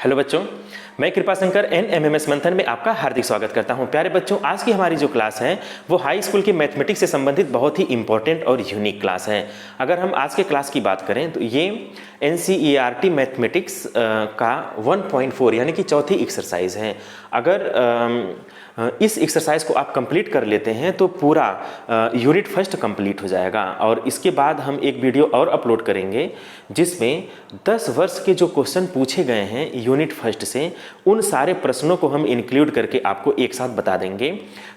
Hello बच्चों, मैं Kripashankar NMMS मंथन में आपका हार्दिक स्वागत करता हूं। प्यारे बच्चों, आज की हमारी जो क्लास है वो हाई स्कूल की मैथमेटिक्स से संबंधित बहुत ही इंपॉर्टेंट और यूनिक क्लास है। अगर हम आज के क्लास की बात करें तो ये NCERT मैथमेटिक्स का 1.4 यानी कि चौथी एक्सरसाइज है। अगर इस एक्सरसाइज को आप कंप्लीट कर लेते हैं तो पूरा यूनिट फर्स्ट कंप्लीट हो जाएगा। और इसके बाद हम एक वीडियो और अपलोड करेंगे जिसमें 10 वर्ष के जो क्वेश्चन पूछे गए हैं यूनिट फर्स्ट से, उन सारे प्रश्नों को हम इंक्लूड करके आपको एक साथ बता देंगे।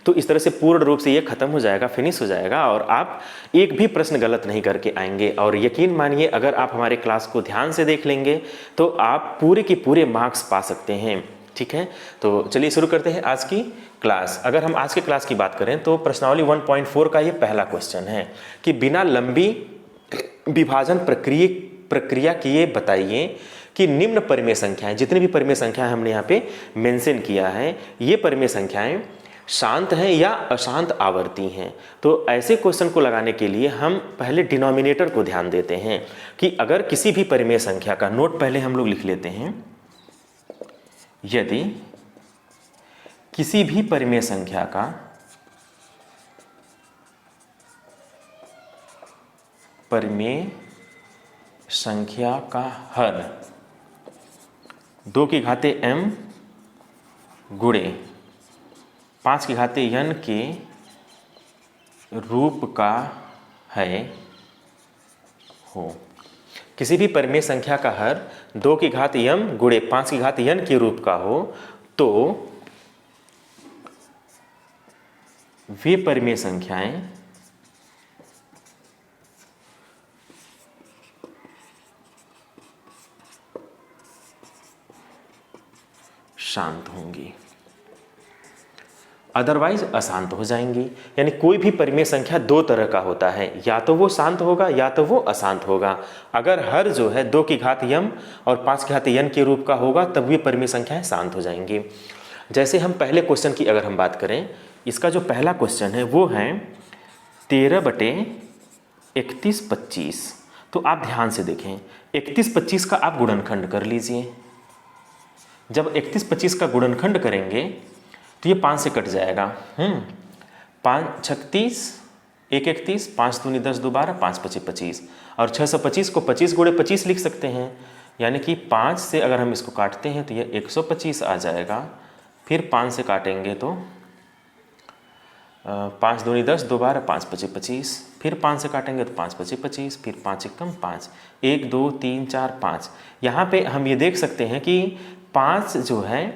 तो इस तरह से पूर्ण रूप से ये खत्म हो जाएगा, फिनिश हो जाएगा और आप एक भी प्रश्न गलत नहीं करके आएंगे। और यकीन मानिए, अगर आप हमारे क्लास को ध्यान से देख लेंगे तो आप पूरे के पूरे मार्क्स पा सकते हैं। ठीक है, तो चलिए शुरू करते हैं आज की क्लास। अगर हम आज के क्लास की बात करें तो प्रश्नावली 1.4 का ये पहला क्वेश्चन है कि बिना लंबी विभाजन प्रक्रिया किए बताइए कि निम्न परिमेय संख्याएं, जितनी भी परिमेय संख्याएं हमने यहाँ पे मेंशन किया है, ये परिमेय संख्याएं शांत हैं या अशांत आवर्ती हैं। तो ऐसे क्वेश्चन को लगाने के लिए हम पहले डिनोमिनेटर को ध्यान देते हैं कि अगर किसी भी परिमेय संख्या का, नोट पहले हम लोग लिख लेते हैं, यदि किसी भी परिमेय संख्या का हर 2 की घाते m गुणे 5 की घाते n के रूप का है हो। किसी भी परिमेय संख्या का हर 2 की घात m गुणे 5 की घात n के रूप का हो तो वे परिमेय संख्याएं शांत होंगी, अदरवाइज अशांत हो जाएंगी। यानी कोई भी परिमेय संख्या दो तरह का होता है, या तो वो शांत होगा या तो वो अशांत होगा। अगर हर जो है 2 की घात m और 5 की घात n के रूप का होगा तब ये परिमेय संख्याएं शांत हो जाएंगी। जैसे हम पहले क्वेश्चन की अगर हम बात करें, इसका जो पहला क्वेश्चन है वो है 13/31/25। तो आप ध्यान से देखें, 31/25 का आप गुणनखंड कर लीजिए। जब 31/25 का गुणनखंड करेंगे तो ये 5 से कट जाएगा। 5 36 1 31, 5 दूनी 10 2 12, 5 25 25 और 625 को 25 गुणे 25 लिख सकते हैं। यानी कि 5 से अगर हम इसको काटते हैं तो ये 125 आ जाएगा। फिर 5 से काटेंगे तो 5 दूनी 10 2 12, 5 25 25, फिर 5 से काटेंगे तो 5 25 25, फिर 5 एकम 5, 1 2 3 4 5। यहाँ पे हम ये देख सकते हैं कि 5 जो है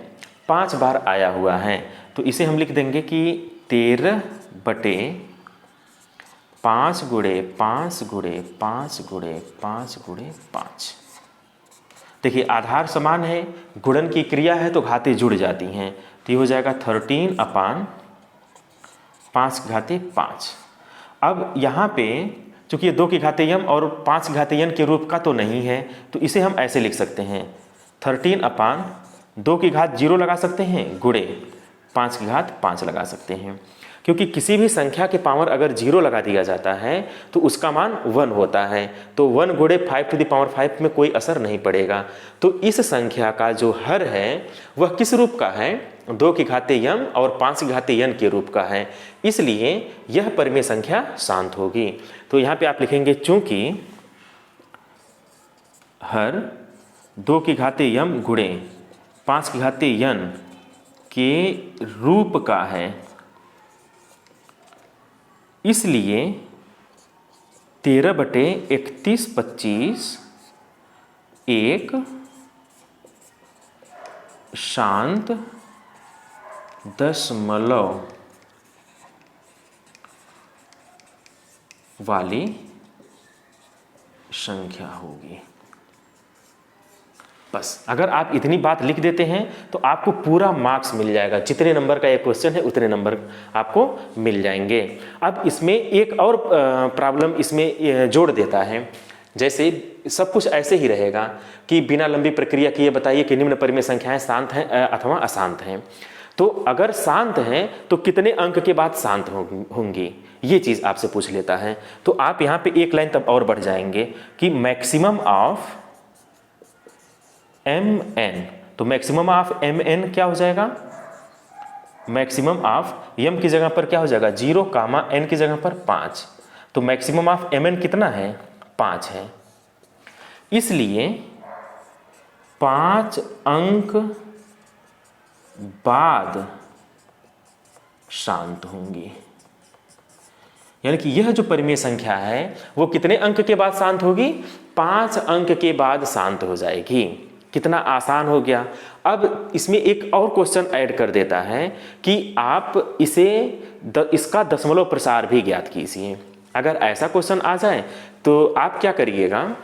5 बार आया हुआ है। तो इसे हम लिख देंगे कि 13/5 गुणे 5 गुणे 5 गुणे 5 गुणे 5। देखिए, आधार समान है, गुणन की क्रिया है तो घातें जुड़ जाती हैं। तो ये हो जाएगा 13/5 घाते 5। अब यहाँ पे चूंकि ये 2 की घाते m और 5 की घाते n के रूप का तो नहीं है, तो इसे हम ऐसे लिख सकते हैं 13/2 की घात 0 लगा सकते हैं गुणे 5 की घात 5 लगा सकते हैं। क्योंकि किसी भी संख्या के पावर अगर 0 लगा दिया जाता है तो उसका मान 1 होता है। तो 1 गुणे 5⁵ में कोई असर नहीं पड़ेगा। तो इस संख्या का जो हर है वह किस रूप का है? 2 की घाते m और 5 की घाते n के रूप का है। इसलिए यह परिमेय संख्या शांत होगी। तो यहाँ पे आप लिखेंगे चूंकि हर 2 की घाते m गुणे 5 की घाते n के रूप का है, इसलिए 13/31/25 एक शांत दशमलव वाली संख्या होगी। बस अगर आप इतनी बात लिख देते हैं तो आपको पूरा मार्क्स मिल जाएगा। जितने नंबर का ये क्वेश्चन है उतने नंबर आपको मिल जाएंगे। अब इसमें एक और प्रॉब्लम इसमें जोड़ देता है। जैसे सब कुछ ऐसे ही रहेगा कि बिना लंबी प्रक्रिया किए बताइए कि निम्न परिमेय संख्याएं शांत हैं अथवा अशांत हैं। तो अगर शांत हैं तो कितने अंक के बाद शांत होंगी, ये चीज़ आपसे पूछ लेता है। तो आप यहाँ पे एक लाइन तब और बढ़ जाएंगे कि मैक्सिमम ऑफ एम एन। तो मैक्सिमम ऑफ एम एन क्या हो जाएगा, मैक्सिमम ऑफ एम की जगह पर क्या हो जाएगा 0 कामा एन की जगह पर 5। तो मैक्सिमम ऑफ एम एन कितना है 5 है, इसलिए 5 अंक बाद शांत होंगी। यानी कि यह जो परिमेय संख्या है वो कितने अंक के बाद शांत होगी, 5 अंक के बाद शांत हो जाएगी। कितना आसान हो गया। अब इसमें एक और क्वेश्चन ऐड कर देता है कि आप इसका दशमलव प्रसार भी ज्ञात कीजिए। अगर ऐसा क्वेश्चन आ जाए तो आप क्या करिएगा,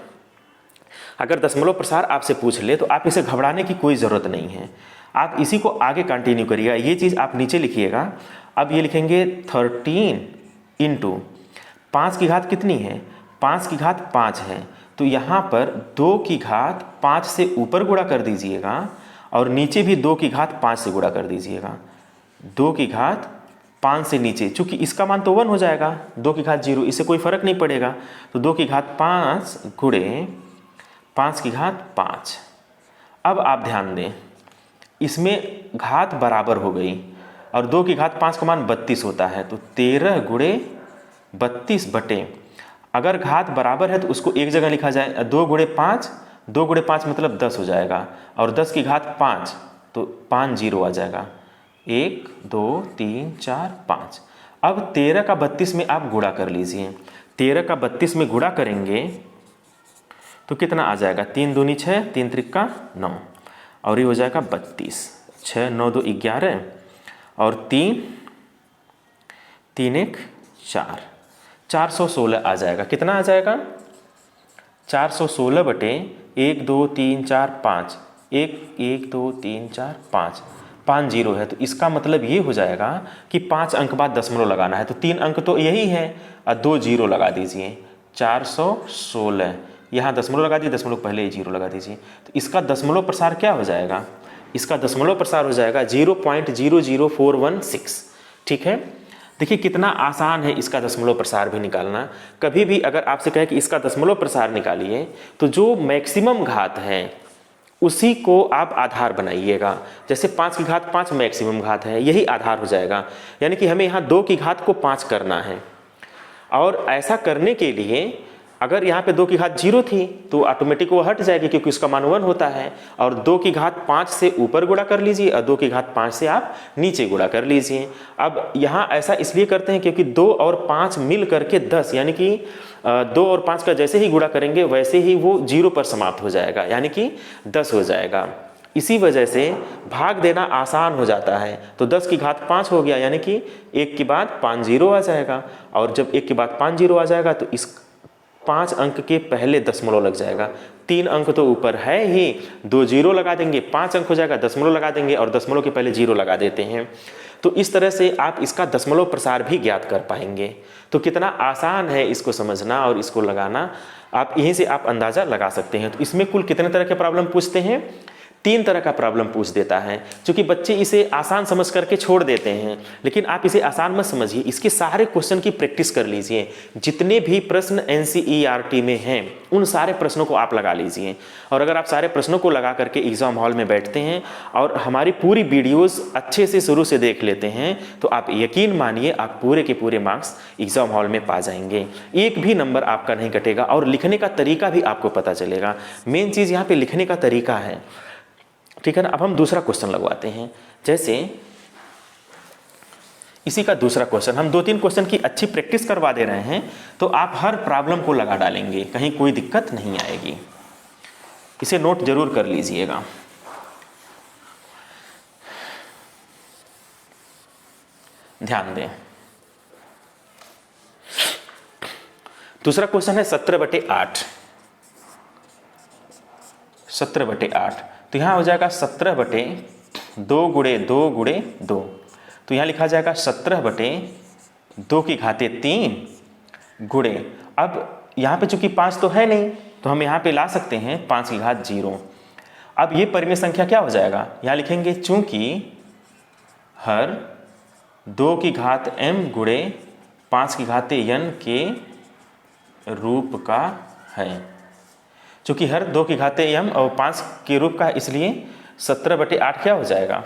अगर दशमलव प्रसार आपसे पूछ ले तो आप इसे घबराने की कोई ज़रूरत नहीं है, आप इसी को आगे कंटिन्यू करिएगा। ये चीज़ आप नीचे लिखिएगा। अब ये लिखेंगे 13 इंटू 5 की घात कितनी है, 5 की घात 5 है, तो यहाँ पर 2 की घात 5 से ऊपर गुणा कर दीजिएगा और नीचे भी 2 की घात 5 से गुणा कर दीजिएगा। 2 की घात 5 से नीचे, चूंकि इसका मान तो 1 हो जाएगा, 2 की घात 0, इससे कोई फर्क नहीं पड़ेगा। तो 2 की घात 5 गुणे 5 की घात 5। अब आप ध्यान दें, इसमें घात बराबर हो गई और 2 की घात 5 का मान 32 होता है, तो 13 गुणे 32 बटे, अगर घात बराबर है तो उसको एक जगह लिखा जाए, 2 गुणे 5, 2 गुणे 5 मतलब 10 हो जाएगा, और 10 की घात 5 तो 5 0 आ जाएगा, 1 2 3 4 5। अब 13 का 32 में आप गुणा कर लीजिए। 13 का 32 में गुणा करेंगे तो कितना आ जाएगा, 3 दूनी 6, 3 त्रिका 9, और ये हो जाएगा 32। 6 9 2 11 और 3 3 1 4, 416 आ जाएगा। कितना आ जाएगा, 416 बटे 1 2 3 4 5, 1 2 3 4 5, 5 0 है, तो इसका मतलब ये हो जाएगा कि 5 अंक बाद दशमलव लगाना है। तो 3 अंक तो यही है और 2 0 लगा दीजिए, 416, यहाँ दशमलव लगा दिए, दशमलव पहले ही 0 लगा दीजिए। तो इसका दशमलव प्रसार क्या हो जाएगा, इसका दशमलव प्रसार हो जाएगा 0.00416। ठीक है, देखिए कितना आसान है इसका दशमलव प्रसार भी निकालना। कभी भी अगर आपसे कहे कि इसका दशमलव प्रसार निकालिए तो जो मैक्सिमम घात है उसी को आप आधार बनाइएगा। जैसे 5 की घात 5 मैक्सिमम घात है, यही आधार हो जाएगा। यानी कि हमें यहाँ 2 की घात को 5 करना है, और ऐसा करने के लिए अगर यहाँ पे 2 की घात 0 थी तो ऑटोमेटिक वो हट जाएगी क्योंकि उसका मान 1 होता है, और 2 की घात 5 से ऊपर गुणा कर लीजिए और 2 की घात 5 से आप नीचे गुणा कर लीजिए। अब यहाँ ऐसा इसलिए करते हैं क्योंकि 2 और 5 मिल करके 10, यानी कि 2 और 5 का जैसे ही गुणा करेंगे वैसे ही वो 0 पर समाप्त हो जाएगा, यानी कि 10 हो जाएगा। इसी वजह से भाग देना आसान हो जाता है। तो 10 की घात 5 हो गया, यानी कि 1 के बाद 5 0 आ जाएगा, और जब 1 के बाद 5 0 आ जाएगा तो इस 5 अंक के पहले दशमलव लग जाएगा। 3 अंक तो ऊपर है ही, 2 0 लगा देंगे, 5 अंक हो जाएगा, दशमलव लगा देंगे और दशमलव के पहले 0 लगा देते हैं। तो इस तरह से आप इसका दशमलव प्रसार भी ज्ञात कर पाएंगे। तो कितना आसान है इसको समझना और इसको लगाना, आप यहीं से आप अंदाज़ा लगा सकते हैं। तो इसमें कुल कितने तरह के प्रॉब्लम पूछते हैं, 3 तरह का प्रॉब्लम पूछ देता है। क्योंकि बच्चे इसे आसान समझ करके छोड़ देते हैं, लेकिन आप इसे आसान मत समझिए, इसके सारे क्वेश्चन की प्रैक्टिस कर लीजिए। जितने भी प्रश्न NCERT में हैं उन सारे प्रश्नों को आप लगा लीजिए, और अगर आप सारे प्रश्नों को लगा करके एग्जाम हॉल में बैठते हैं और हमारी पूरी वीडियोस अच्छे से शुरू से देख लेते हैं तो आप यकीन मानिए आप पूरे के पूरे मार्क्स एग्जाम हॉल में पा जाएंगे। एक भी नंबर आपका नहीं कटेगा, और लिखने का तरीका भी आपको पता चलेगा। मेन चीज़ यहाँ पे लिखने का तरीका है, ठीक है ना। अब हम दूसरा क्वेश्चन लगवाते हैं। जैसे इसी का दूसरा क्वेश्चन, हम 2-3 क्वेश्चन की अच्छी प्रैक्टिस करवा दे रहे हैं तो आप हर प्रॉब्लम को लगा डालेंगे, कहीं कोई दिक्कत नहीं आएगी। इसे नोट जरूर कर लीजिएगा। ध्यान दें, दूसरा क्वेश्चन है 17/8। 17/8 तो यहाँ हो जाएगा 17/2 गुणे 2 गुणे 2। तो यहाँ लिखा जाएगा 17/2 की घाते 3 गुणे, अब यहाँ पे चूंकि 5 तो है नहीं तो हम यहाँ पे ला सकते हैं 5 की घात 0। अब ये परिमेय संख्या क्या हो जाएगा, यहाँ लिखेंगे चूंकि हर 2 की घात m गुणे 5 की घाते n के रूप का है। चूंकि हर 2 की घाते m और 5 के रूप का, इसलिए 17/8 क्या हो जाएगा,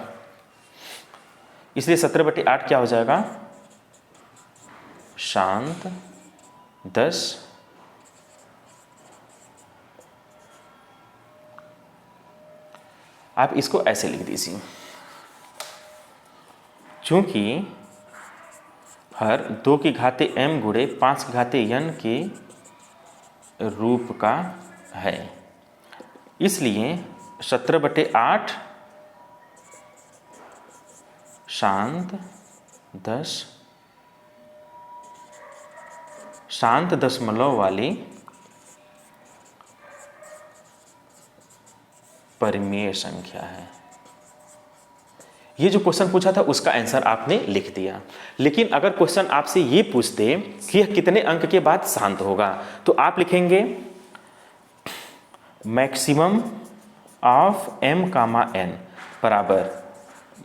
इसलिए 17/8 क्या हो जाएगा, शांत 10 आप इसको ऐसे लिख दीजिए, चूंकि हर 2 की घाते m गुणे 5 की घाते n के रूप का है, इसलिए 17/8 शांत 10 शांत दशमलव वाली परिमेय संख्या है। ये जो क्वेश्चन पूछा था उसका आंसर आपने लिख दिया, लेकिन अगर क्वेश्चन आपसे ये पूछते कि यह कितने अंक के बाद शांत होगा, तो आप लिखेंगे maximum of m comma n बराबर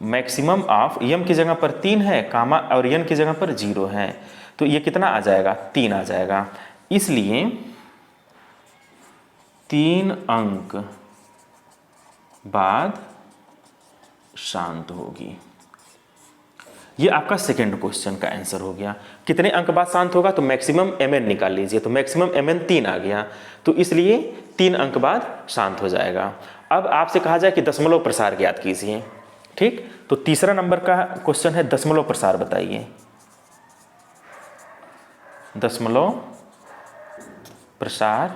मैक्सिमम ऑफ m की जगह पर 3 है कामा और n की जगह पर 0 है, तो ये कितना आ जाएगा, 3 आ जाएगा, इसलिए 3 अंक बाद शांत होगी। ये आपका सेकेंड क्वेश्चन का आंसर हो गया। कितने अंक बाद शांत होगा, तो मैक्सिमम mn निकाल लीजिए, तो मैक्सिमम mn 3 आ गया, तो इसलिए 3 अंक बाद शांत हो जाएगा। अब आपसे कहा जाए कि दशमलव प्रसार ज्ञात कीजिए, ठीक, तो तीसरा नंबर का क्वेश्चन है दशमलव प्रसार बताइए, दशमलव प्रसार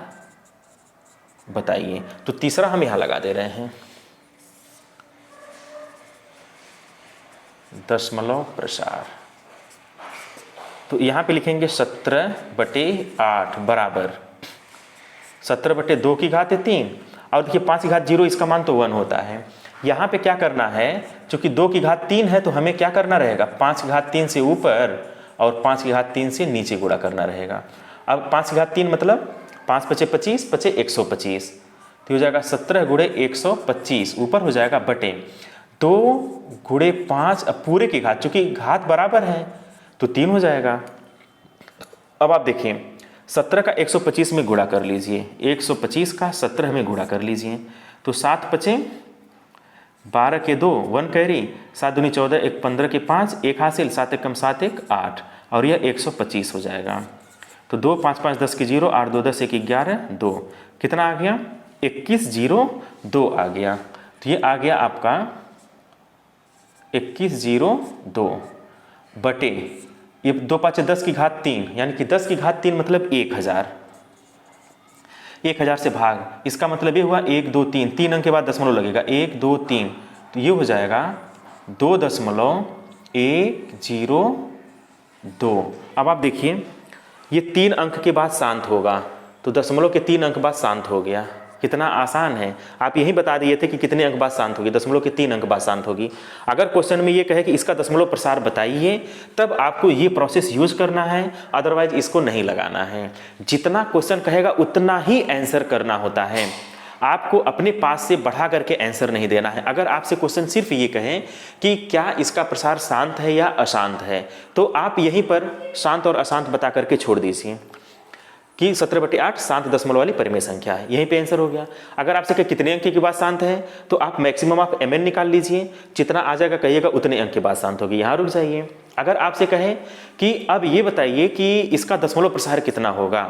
बताइए, तो तीसरा हम यहां लगा दे रहे हैं, दशमलव प्रसार, तो यहां पे लिखेंगे 17/8 बराबर 17/2 की घात 3, और देखिए 5 की घात 0, इसका मान तो 1 होता है। यहाँ पे क्या करना है, चूंकि 2 की घात 3 है तो हमें क्या करना रहेगा, 5 की घात 3 से ऊपर और 5 की घात 3 से नीचे गुणा करना रहेगा। अब 5 की घात 3 मतलब 5 × 5 = 25, 5 × 125, तो हो जाएगा 17 × 125, ऊपर हो जाएगा बटे 2 × 5, अब पूरे की घात, चूंकि घात बराबर है तो 3 हो जाएगा। अब आप देखिए 17 का 125 में गुणा कर लीजिए, 125 का 17 में गुणा कर लीजिए, तो 7 × 5 = 12 के 2 1 कैरी, 7 दूनी 14, 1 15 के 5 1 हासिल, 7 × 1 = 7 1 8, और यह 125 हो जाएगा। तो 2 5 5 10 की 0, 8 2 10 1 11 2, कितना आ गया, 21 0 2 आ गया, तो ये आ गया आपका 21 0 2 बटे ये 2 5 10 की घात 3, यानी कि 10 की घात 3 मतलब 1000, 1000 से भाग, इसका मतलब ये हुआ 1 2 3, 3 अंक के बाद दशमलव लगेगा, 1 2 3, तो ये हो जाएगा 2.102। अब आप देखिए ये 3 अंक के बाद शांत होगा, तो दशमलव के 3 अंक बाद शांत हो गया, कितना आसान है। आप यही बता दिए थे कि कितने अंक बाद शांत होगी, दशमलव के 3 अंक बाद शांत होगी। अगर क्वेश्चन में ये कहे कि इसका दशमलव प्रसार बताइए, तब आपको ये प्रोसेस यूज करना है, अदरवाइज इसको नहीं लगाना है। जितना क्वेश्चन कहेगा उतना ही आंसर करना होता है, आपको अपने पास से बढ़ा करके आंसर नहीं देना है। अगर आपसे क्वेश्चन सिर्फ ये कहें कि क्या इसका प्रसार शांत है या अशांत है, तो आप यहीं पर शांत और अशांत बता करके छोड़ दीजिए कि 17/8 शांत दशमलव वाली परिमेय संख्या है, यहीं पे आंसर हो गया। अगर आपसे कहे कितने अंक के बाद शांत है, तो आप मैक्सिमम ऑफ mn निकाल लीजिए, जितना आ जाएगा कहिएगा उतने अंक के बाद शांत होगी, यहाँ रुक जाइए। अगर आपसे कहे कि अब ये बताइए कि इसका दशमलव प्रसार कितना होगा,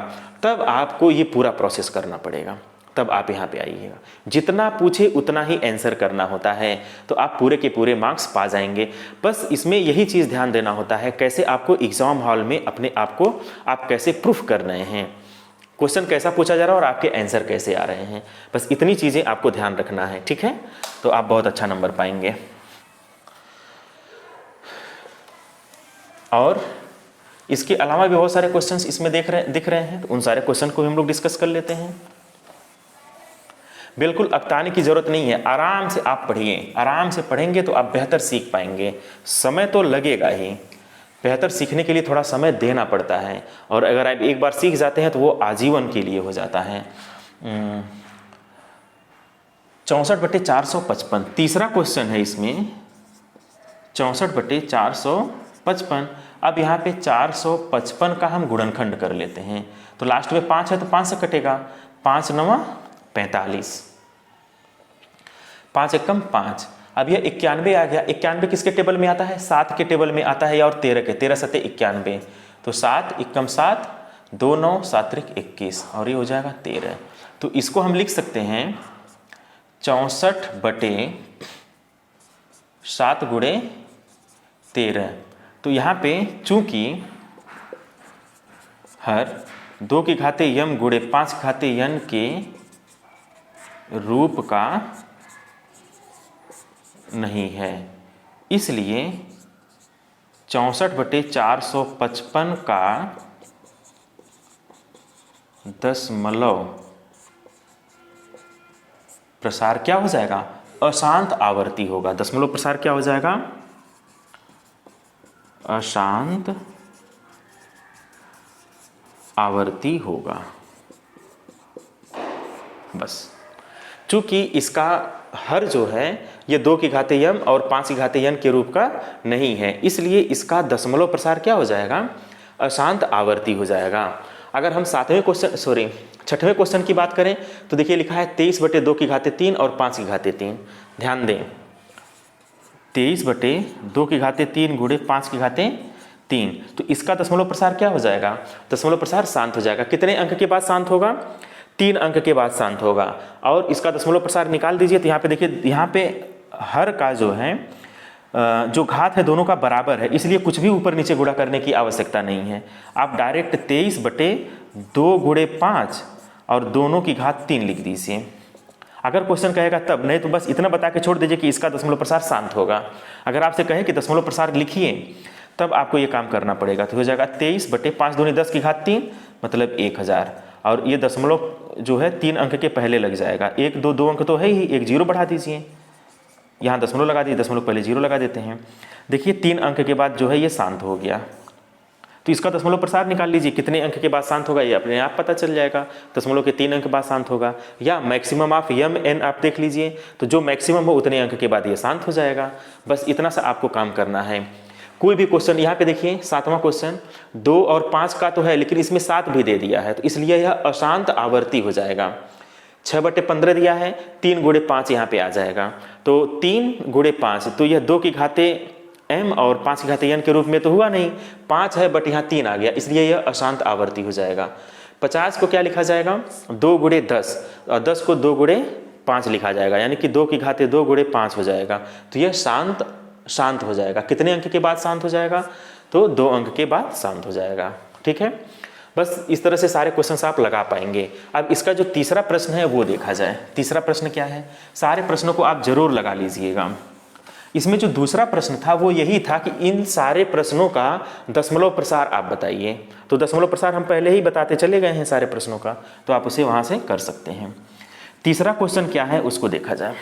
तब आपको ये पूरा प्रोसेस करना पड़ेगा, तब आप यहाँ पे आइएगा। जितना पूछे उतना ही आंसर करना होता है, तो आप पूरे के पूरे मार्क्स पा जाएंगे। बस इसमें यही चीज़ ध्यान देना होता है, कैसे आपको एग्जाम हॉल में अपने आप को आप कैसे प्रूफ कर रहे हैं, क्वेश्चन कैसा पूछा जा रहा है और आपके आंसर कैसे आ रहे हैं, बस इतनी चीज़ें आपको ध्यान रखना है, ठीक है, तो आप बहुत अच्छा नंबर पाएंगे। और इसके अलावा भी बहुत सारे क्वेश्चंस इसमें दिख रहे हैं, तो उन सारे क्वेश्चन को भी हम लोग डिस्कस कर लेते हैं। बिल्कुल अकताने की जरूरत नहीं है, आराम से आप पढ़िए, आराम से पढ़ेंगे तो आप बेहतर सीख पाएंगे। समय तो लगेगा ही, बेहतर सीखने के लिए थोड़ा समय देना पड़ता है, और अगर आप एक बार सीख जाते हैं तो वो आजीवन के लिए हो जाता है। 64/455 तीसरा क्वेश्चन है इसमें, 64/455। अब यहाँ पे 455 का हम गुणनखंड कर लेते हैं, तो लास्ट में 5 है तो 5 से कटेगा, 5 × 9 = 45। 5 एकम 5। अब यह 91 आ गया। 91 किसके टेबल में आता है? 7 के टेबल में आता है, और 13 के, 13 सत्ते 91। तो 7 एकम 7, 2 9 7 त्रिक 21, और ये हो जाएगा 13। तो इसको हम लिख सकते हैं 64/7 गुणे 13। तो यहाँ पे चूंकि हर 2 की घाते यम गुणे 5 की घाते यन के रूप का नहीं है, इसलिए 64/455 का दशमलव प्रसार क्या हो जाएगा? अशांत आवर्ती होगा। दशमलव प्रसार क्या हो जाएगा? अशांत आवर्ती होगा। बस, चूंकि इसका हर जो है ये 2 की घाते यम और 5 की घाते यन के रूप का नहीं है, इसलिए इसका दशमलव प्रसार क्या हो जाएगा? अशांत आवर्ती हो जाएगा। अगर हम छठवें क्वेश्चन की बात करें तो देखिए लिखा है 23/2 की घाते 3 और 5 की घाते 3। ध्यान दें, 23/2 की घाते 3 गुणे 5 की घाते 3। तो इसका दशमलव प्रसार क्या हो जाएगा? दशमलव प्रसार शांत हो जाएगा। कितने अंक के बाद शांत होगा? 3 अंक के बाद शांत होगा। और इसका दशमलव प्रसार निकाल दीजिए तो यहाँ पे देखिए, यहाँ पे हर का जो है जो घात है दोनों का बराबर है, इसलिए कुछ भी ऊपर नीचे गुणा करने की आवश्यकता नहीं है। आप डायरेक्ट 23/2 गुणे 5 और दोनों की घात 3 लिख दीजिए। अगर क्वेश्चन कहेगा तब, नहीं तो बस इतना बता के छोड़ दीजिए कि इसका दशमलव प्रसार शांत होगा। अगर आपसे कहे कि दशमलव प्रसार लिखिए तब आपको ये काम करना पड़ेगा। तो हो जाएगा 23/5 दूनी 10 की घात 3 मतलब 1000, और ये दशमलव जो है 3 अंक के पहले लग जाएगा। 1 2 2 अंक तो है ही, एक जीरो बढ़ा दीजिए, यहाँ दशमलव लगा दीजिए, दशमलव पहले जीरो लगा देते हैं। देखिए 3 अंक के बाद जो है ये शांत हो गया। तो इसका दशमलव प्रसार निकाल लीजिए, कितने अंक के बाद शांत होगा ये अपने आप पता चल जाएगा। दशमलव के 3 अंक बाद शांत होगा, या मैक्सिमम ऑफ यम एन आप देख लीजिए, तो जो मैक्सिमम हो उतने अंक के बाद ये शांत हो जाएगा। बस इतना सा आपको काम करना है। कोई भी क्वेश्चन यहाँ पे देखिए, 7वां क्वेश्चन 2 और 5 का तो है, लेकिन इसमें 7 भी दे दिया है, तो इसलिए यह अशांत आवर्ती हो जाएगा। 6/15 दिया है, 3 गुणे 5 यहाँ पे आ जाएगा, तो 3 गुणे 5, तो यह 2 की घाते m और 5 की घाते n के रूप में तो हुआ नहीं, 5 है बट यहाँ 3 आ गया, इसलिए यह अशांत आवर्ती हो जाएगा। 50 को क्या लिखा जाएगा? 2 गुणे 10, और 10 को 2 गुणे 5 लिखा जाएगा, यानी कि 2 की घाते 2 गुणे 5 हो जाएगा। तो यह शांत हो जाएगा। कितने अंक के बाद शांत हो जाएगा? तो 2 अंक के बाद शांत हो जाएगा। ठीक है, बस इस तरह से सारे क्वेश्चन आप लगा पाएंगे। अब इसका जो तीसरा प्रश्न है वो देखा जाए। तीसरा प्रश्न क्या है? सारे प्रश्नों को आप जरूर लगा लीजिएगा। इसमें जो दूसरा प्रश्न था वो यही था कि इन सारे प्रश्नों का दशमलव प्रसार आप बताइए। तो दशमलव प्रसार हम पहले ही बताते चले गए हैं सारे प्रश्नों का, तो आप उसे वहां से कर सकते हैं। तीसरा क्वेश्चन क्या है उसको देखा जाए।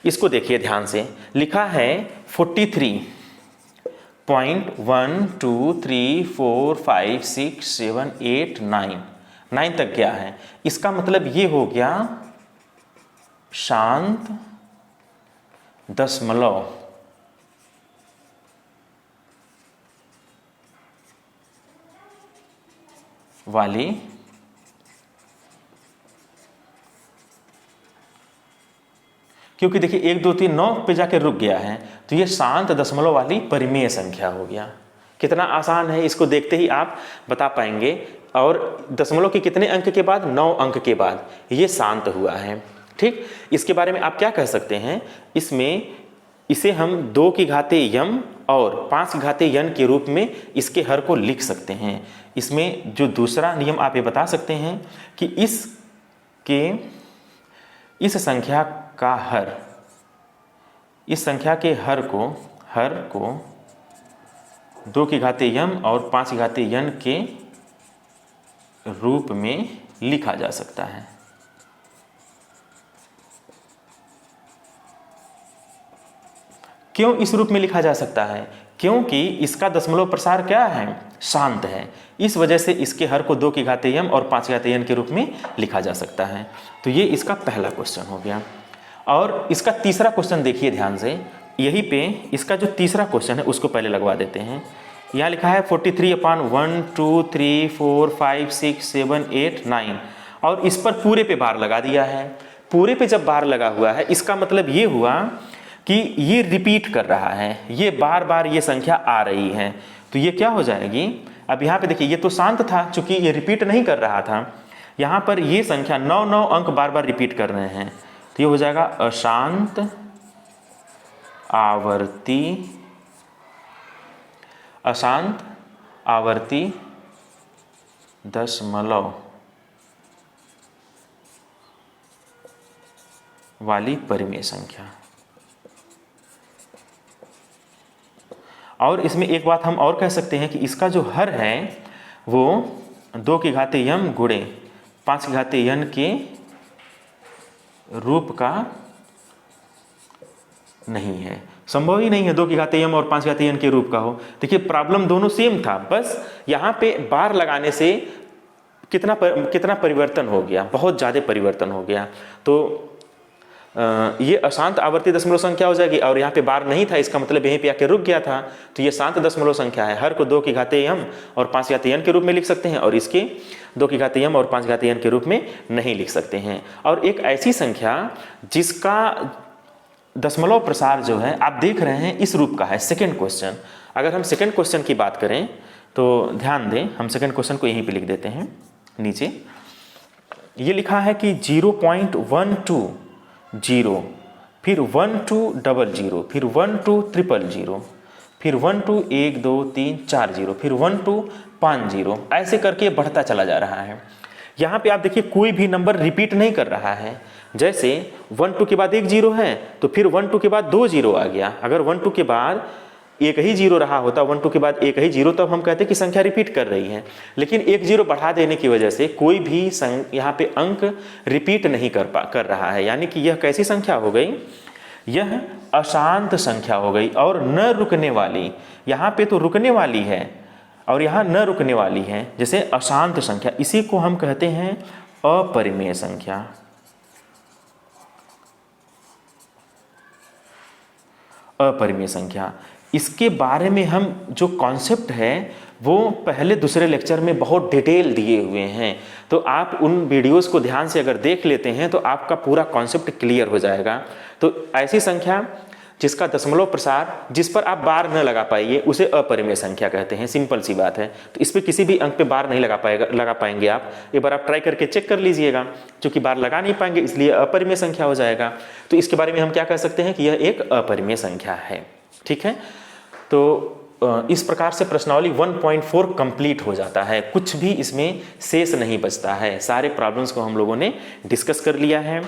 इसको देखिए ध्यान से, लिखा है 43.123456789 9 तक गया है। इसका मतलब ये हो गया शांत दशमलव वाली क्योंकि देखिए 1 2 3 9 पे जाके रुक गया है, तो ये शांत दशमलव वाली परिमेय संख्या हो गया। कितना आसान है, इसको देखते ही आप बता पाएंगे। और दशमलव के कितने अंक के बाद? 9 अंक के बाद ये शांत हुआ है। ठीक, इसके बारे में आप क्या कह सकते हैं? इसे हम 2 की घाते यम और 5 की घाते यन के रूप में इसके हर को लिख सकते हैं। इसमें जो दूसरा नियम आप ये बता सकते हैं कि इस संख्या का हर, इस संख्या के हर को 2 की घाते यम और 5 की घाते यन के रूप में लिखा जा सकता है। क्यों इस रूप में लिखा जा सकता है? क्योंकि इसका दशमलव प्रसार क्या है? शांत है। इस वजह से इसके हर को 2 की घाते यम और 5 की घाते यन के रूप में लिखा जा सकता है। तो ये इसका पहला क्वेश्चन हो गया। और इसका तीसरा क्वेश्चन देखिए ध्यान से, यहीं पे इसका जो तीसरा क्वेश्चन है उसको पहले लगवा देते हैं। यहाँ लिखा है 43/1 2 3 4 5 6 7 8 9, और इस पर पूरे पे बार लगा दिया है। पूरे पे जब बार लगा हुआ है इसका मतलब ये हुआ कि ये रिपीट कर रहा है, ये बार बार ये संख्या आ रही है। तो ये क्या हो जाएगी, अब यहाँ पे देखिए ये तो शांत था, चूंकि ये रिपीट नहीं कर रहा था, यहाँ पर ये संख्या 9 अंक बार बार रिपीट कर रहे हैं, तो ये हो जाएगा अशांत आवर्ती, अशांत आवर्ती दशमलव वाली परिमेय संख्या। और इसमें एक बात हम और कह सकते हैं कि इसका जो हर है वो 2 की घाते यम गुणे 5 की घाते यन के रूप का नहीं है, संभव ही नहीं है 2 की घाते यम और 5 की घाते यन के रूप का हो। देखिए प्रॉब्लम दोनों सेम था, बस यहाँ पे बार लगाने से कितना परिवर्तन हो गया, बहुत ज़्यादा परिवर्तन हो गया। तो ये अशांत आवर्ती दशमलव संख्या हो जाएगी, और यहाँ पे बार नहीं था, इसका मतलब यहीं पे आके रुक गया था, तो ये शांत दशमलव संख्या है। हर को 2 की घाते यम और 5 की घाते यन के रूप में लिख सकते हैं, और इसके 2 की घाते यम और 5 की घाते यन के रूप में नहीं लिख सकते हैं। और एक ऐसी संख्या जिसका दशमलव प्रसार जो है आप देख रहे हैं इस रूप का है, सेकेंड क्वेश्चन। अगर हम सेकेंड क्वेश्चन की बात करें तो ध्यान दें, हम सेकेंड क्वेश्चन को यहीं पे लिख देते हैं। नीचे ये लिखा है कि 0.120, फिर 1200, फिर 12300, फिर 121234, फिर 1250, ऐसे करके बढ़ता चला जा रहा है। यहाँ पे आप देखिए कोई भी नंबर रिपीट नहीं कर रहा है। जैसे 12 के बाद एक जीरो है तो फिर 12 के बाद 2 जीरो आ गया। अगर 12 के बाद एक ही जीरो रहा होता, 12 के बाद एक ही जीरो, तब हम कहते कि संख्या रिपीट कर रही है। लेकिन एक जीरो बढ़ा देने की वजह से कोई भी यहाँ पे अंक रिपीट नहीं कर रहा है, यानी कि यह कैसी संख्या हो गई, यह अशांत संख्या हो गई और न रुकने वाली। यहाँ पे तो रुकने वाली है और यहाँ न रुकने वाली है, जैसे अशांत संख्या, इसी को हम कहते हैं अपरिमेय संख्या। अपरिमेय संख्या, इसके बारे में हम जो कॉन्सेप्ट है वो पहले दूसरे लेक्चर में बहुत डिटेल दिए हुए हैं, तो आप उन वीडियोस को ध्यान से अगर देख लेते हैं तो आपका पूरा कॉन्सेप्ट क्लियर हो जाएगा। तो ऐसी संख्या जिसका दशमलव प्रसार जिस पर आप बार न लगा पाइए उसे अपरिमेय संख्या कहते हैं, सिंपल सी बात है। तो इस पर किसी भी अंक पे बार नहीं लगा पाएंगे आप, एक बार आप ट्राई करके चेक कर लीजिएगा। क्योंकि बार लगा नहीं पाएंगे इसलिए अपरिमेय संख्या हो जाएगा। तो इसके बारे में हम क्या कह सकते हैं कि यह एक अपरिमेय संख्या है। ठीक है, तो इस प्रकार से प्रश्नावली 1.4 कंप्लीट हो जाता है, कुछ भी इसमें शेष नहीं बचता है। सारे प्रॉब्लम्स को हम लोगों ने डिस्कस कर लिया है।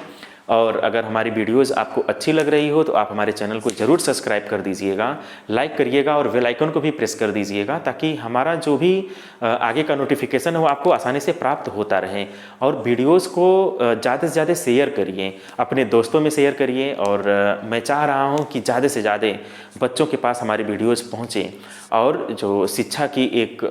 और अगर हमारी वीडियोस आपको अच्छी लग रही हो तो आप हमारे चैनल को ज़रूर सब्सक्राइब कर दीजिएगा, लाइक करिएगा और बेल आइकन को भी प्रेस कर दीजिएगा, ताकि हमारा जो भी आगे का नोटिफिकेशन है वो आपको आसानी से प्राप्त होता रहे। और वीडियोस को ज़्यादा से ज़्यादा शेयर करिए, अपने दोस्तों में शेयर करिए। और मैं चाह रहा हूँ कि ज़्यादा से ज़्यादा बच्चों के पास हमारी वीडियोज़ पहुँचें, और जो शिक्षा की एक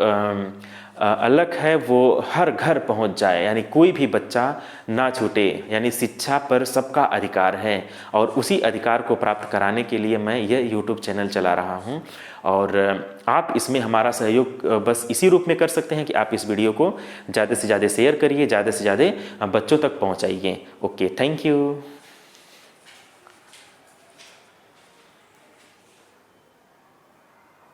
अलग है वो हर घर पहुंच जाए, यानी कोई भी बच्चा ना छूटे। यानी शिक्षा पर सबका अधिकार है, और उसी अधिकार को प्राप्त कराने के लिए मैं यह YouTube चैनल चला रहा हूं। और आप इसमें हमारा सहयोग बस इसी रूप में कर सकते हैं कि आप इस वीडियो को ज़्यादा से ज़्यादा शेयर करिए, ज़्यादा से ज़्यादा बच्चों तक पहुंचाइए। Okay, thank you.